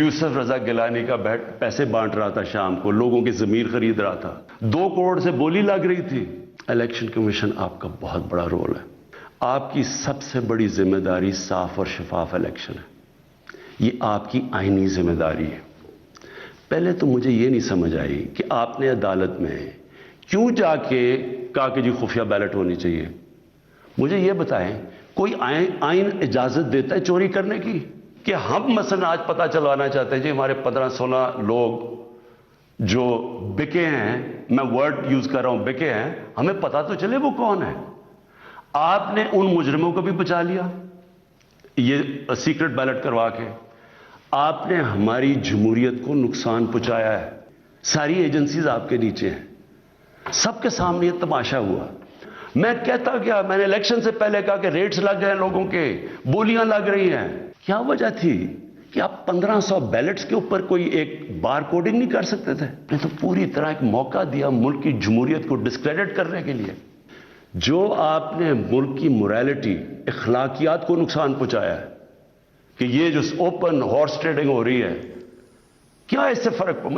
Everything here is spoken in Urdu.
یوسف رضا گیلانی کا پیسے بانٹ رہا تھا شام کو، لوگوں کی ضمیر خرید رہا تھا، 2 کروڑ سے بولی لگ رہی تھی۔ الیکشن کمیشن آپ کا بہت بڑا رول ہے، آپ کی سب سے بڑی ذمہ داری صاف اور شفاف الیکشن ہے، یہ آپ کی آئینی ذمہ داری ہے۔ پہلے تو مجھے یہ نہیں سمجھ آئی کہ آپ نے عدالت میں کیوں جا کے کہا کہ جی خفیہ بیلٹ ہونی چاہیے۔ مجھے یہ بتائیں، کوئی آئین اجازت دیتا ہے چوری کرنے کی؟ کہ ہم مثلا آج پتہ چلوانا چاہتے ہیں جی ہمارے 15-16 لوگ جو بکے ہیں، میں ورڈ یوز کر رہا ہوں بکے ہیں، ہمیں پتہ تو چلے وہ کون ہے۔ آپ نے ان مجرموں کو بھی بچا لیا یہ سیکرٹ بیلٹ کروا کے، آپ نے ہماری جمہوریت کو نقصان پہنچایا ہے۔ ساری ایجنسیز آپ کے نیچے ہیں، سب کے سامنے یہ تماشا ہوا۔ میں کہتا کیا، میں نے الیکشن سے پہلے کہا کہ ریٹس لگ گئے لوگوں کے، بولیاں لگ رہی ہیں۔ کیا وجہ تھی کہ آپ 1500 بیلٹس کے اوپر کوئی ایک بار کوڈنگ نہیں کر سکتے تھے؟ نے تو پوری طرح ایک موقع دیا ملک کی جمہوریت کو ڈسکریڈٹ کرنے کے لیے۔ جو آپ نے ملک کی موریلٹی، اخلاقیات کو نقصان پہنچایا ہے کہ یہ جو اوپن ہارس ٹریڈنگ ہو رہی ہے، کیا اس سے فرق پڑا؟